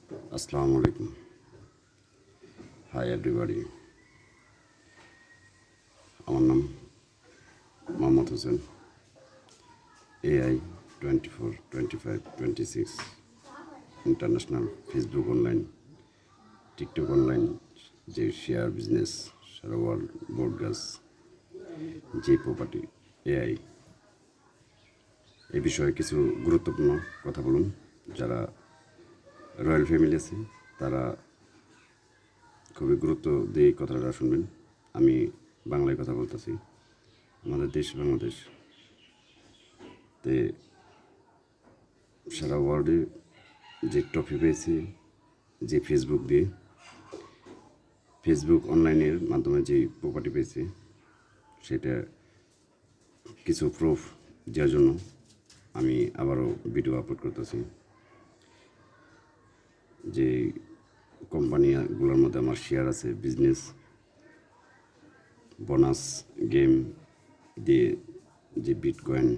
Assalamu alaikum. Hi everybody. আমার নাম Mohammad Hossain. AI 24, 25, 26 international Facebook online, TikTok online যে share business সারা world broadcast যে property AI এ বিষয়ে কিছু গুরুত্বপূর্ণ কথা বলুন। যারা রয়্যাল ফ্যামিলি আছে তারা খুবই গুরুত্ব দিয়ে কথাটা শুনবেন। আমি বাংলায় কথা বলতেছি। আমাদের দেশ বাংলাদেশ তে সারা ওয়ার্ল্ডে যে ট্রফি পেয়েছে যে ফেসবুক অনলাইনের মাধ্যমে যে প্রপার্টি পেয়েছে সেটা কিছু প্রুফ দেওয়ার জন্য আমি আবারও ভিডিও আপলোড করতেছি। যে কোম্পানিগুলোর মধ্যে আমার শেয়ার আছে, বিজনেস বোনাস গেম দিয়ে যে বিটকয়েন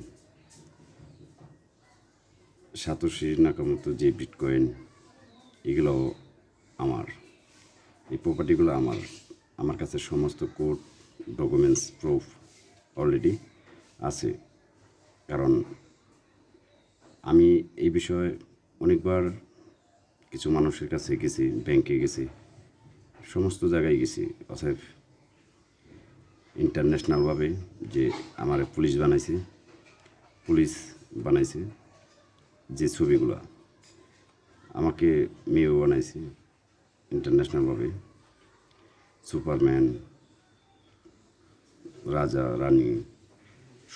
সাতোশি নাকামোতো যে বিটকয়েন এগুলো আমার, এই প্রপার্টিগুলো আমার কাছে সমস্ত কোড ডকুমেন্টস প্রুফ অলরেডি আছে। কারণ আমি এই বিষয়ে অনেকবার কিছু মানুষের কাছে গেছি, ব্যাংকে গেছি, সমস্ত জায়গায় গেছি। অতএব ইন্টারন্যাশনালভাবে যে আমার পুলিশ বানাইছে যে ছবিগুলো, আমাকে মেয়েও বানাইছে ইন্টারন্যাশনালভাবে, সুপারম্যান, রাজা রানী,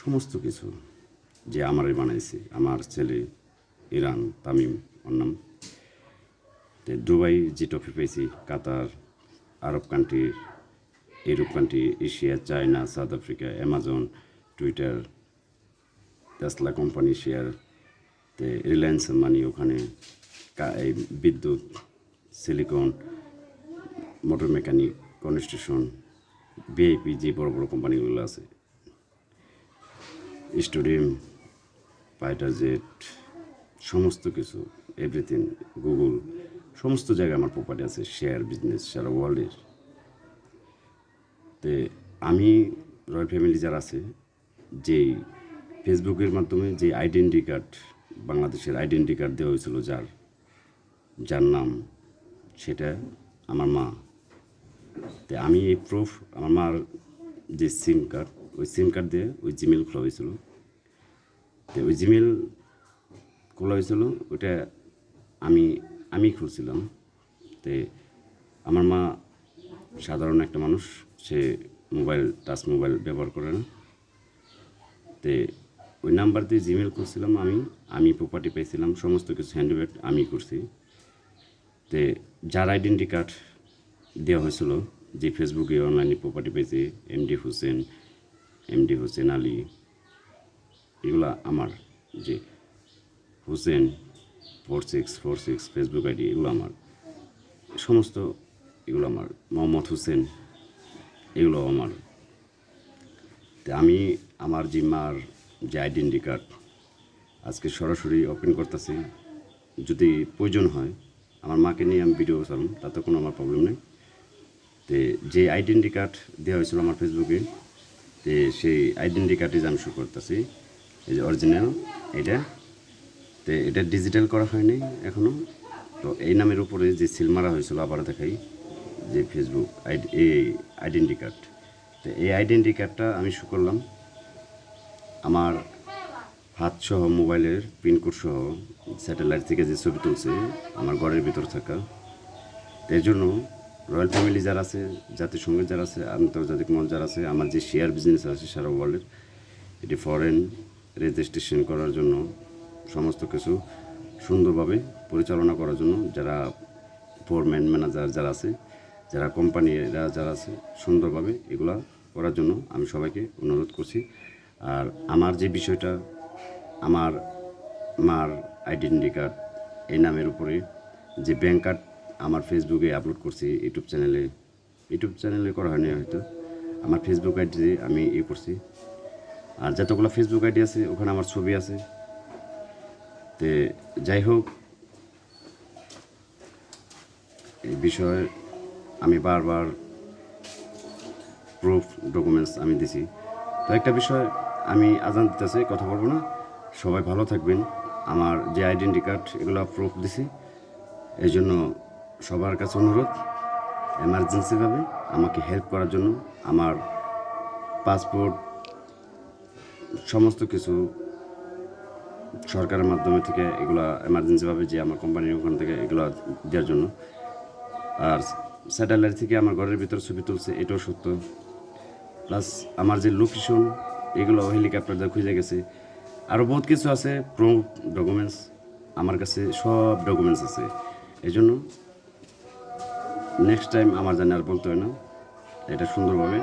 সমস্ত কিছু যে আমারই বানাইছে। আমার ছেলে ইরান তামিম ওর নাম। তো দুবাই যে ট্রফি পেয়েছি, Qatar, Arab country, Europe country, Asia, China, South Africa, Amazon, Twitter, Tesla company share, তে রিলায়েন্স মানি, ওখানে এই বিদ্যুৎ, silicon, motor mechanic, construction, VIP যে বড় বড় কোম্পানিগুলো আছে, স্টুডিয়াম, ফাইটার জেট, সমস্ত কিছু এভরিথিং, গুগল, সমস্ত জায়গায় আমার প্রপার্টি আছে, শেয়ার বিজনেস সারা ওয়ার্ল্ডের। তে আমি রয়্যাল ফ্যামিলি যারা আছে, যেই ফেসবুকের মাধ্যমে যে আইডেন্টি কার্ড, বাংলাদেশের আইডেন্টি কার্ড দেওয়া হয়েছিল যার নাম, সেটা আমার মা। তো আমি এই প্রুফ, আমার মার যে সিম কার্ড, ওই সিম কার্ড দিয়ে ওই জিমেল খোলা হয়েছিল। তো ওই জিমেল খোলা হয়েছিল, ওটা আমি খুলছিলাম। তো আমার মা সাধারণ একটা মানুষ, সে টাচ মোবাইল ব্যবহার করে না। তো ওই নাম্বার দিয়ে জিমেল করছিলাম, আমি প্রপার্টি পেয়েছিলাম, সমস্ত কিছু হ্যান্ডওভার আমি করছি। তো যার আইডেন্টি কার্ড দেওয়া হয়েছিল, যে ফেসবুকে অনলাইনে প্রপার্টি পেয়েছে, এমডি হোসেন আলী, এগুলা আমার, যে হোসেন 4646 ফেসবুক আইডি, এগুলো আমার সমস্ত, এগুলো আমার, মোহাম্মদ হোসেন, এগুলো আমার। তো আমি আমার যে মার যে আইডেন্টি কার্ড আজকে সরাসরি ওপেন করতেছি। যদি প্রয়োজন হয় আমার মাকে নিয়ে আমি ভিডিও চালাম, তাতে কোনো আমার প্রবলেম নেই। তো যে আইডেন্টি কার্ড দেওয়া হয়েছিল আমার ফেসবুকে, তো সেই আইডেন্টি কার্ডে আমি শো করতেছি, এই যে অরিজিনাল এটা। তো এটা ডিজিটাল করা হয়নি এখনও। তো এই নামের উপরে যে সিল মারা হয়েছিল, আবার দেখাই, যে ফেসবুক এই আইডেন্টি কার্ড। তো এই আইডেন্টি কার্ডটা আমি শো করলাম, আমার হাতসহ, মোবাইলের পিনকোড সহ, স্যাটেলাইট থেকে যে ছবি তুলছে আমার ঘরের ভিতর থাকা। এর জন্য রয়্যাল ফ্যামিলি যারা আছে, জাতিসংঘ যারা আছে, আন্তর্জাতিক মঞ্চ যারা আছে, আমার যে শেয়ার বিজনেস আছে সারা ওয়ার্ল্ডের, এটি ফরেন রেজিস্ট্রেশন করার জন্য, সমস্ত কিছু সুন্দরভাবে পরিচালনা করার জন্য, যারা ফোরম্যান ম্যানেজার যারা আছে, যারা কোম্পানিরা যারা আছে, সুন্দরভাবে এগুলা করার জন্য আমি সবাইকে অনুরোধ করছি। আর আমার যে বিষয়টা, আমার মার আইডেন্টি কার্ড এই নামের উপরে যে ব্যাংক কার্ড আমার ফেসবুকে আপলোড করছি, ইউটিউব চ্যানেলে করা হয়নি হয়তো, আমার ফেসবুক আইডি আমি করছি। আর যতগুলো ফেসবুক আইডি আছে ওখানে আমার ছবি আছে। তো যাই হোক, এই বিষয়ে আমি বারবার প্রুফ ডকুমেন্টস আমি দিছি। তো একটা বিষয় আমি আজান দিতেছি, কথা বলবো না, সবাই ভালো থাকবেন। আমার যে আইডেন্টি কার্ড এগুলো প্রুফ দিছি, এই জন্য সবার কাছে অনুরোধ এমার্জেন্সিভাবে আমাকে হেল্প করার জন্য। আমার পাসপোর্ট সমস্ত কিছু সরকারের মাধ্যমে থেকে এগুলো এমার্জেন্সিভাবে যে আমার কোম্পানির ওখান থেকে এগুলো দেওয়ার জন্য। আর স্যাটেলাইট থেকে আমার ঘরের ভিতর ছবি তুলছে, এটাও সত্য। প্লাস আমার যে লোকেশন এগুলো হেলিকপ্টার দিয়ে খুঁজে গেছে। আরও বহুত কিছু আছে, প্রুফ ডকুমেন্টস আমার কাছে সব ডকুমেন্টস আছে। এই জন্য নেক্সট টাইম আমার জানি আর বলতে হয় না, এটা সুন্দরভাবে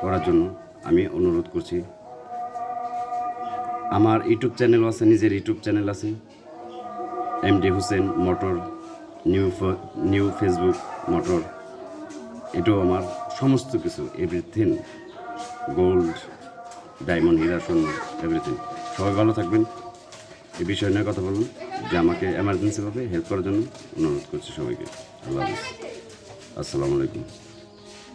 করার জন্য আমি অনুরোধ করছি। আমার ইউটিউব চ্যানেলও আছে, নিজের ইউটিউব চ্যানেল আছে, MD Hussain motor, new Facebook motor. এটাও আমার সমস্ত কিছু এভরিথিং, গোল্ড, ডায়মন্ড, হীরা, স্বর্ণ, এভরিথিং। সবাই ভালো থাকবেন। এই বিষয় নিয়ে কথা বলুন যে আমাকে এমার্জেন্সিভাবে হেল্প করার জন্য অনুরোধ করছি সবাইকে। আল্লাহ হাফিজ, আসসালামু আলাইকুম।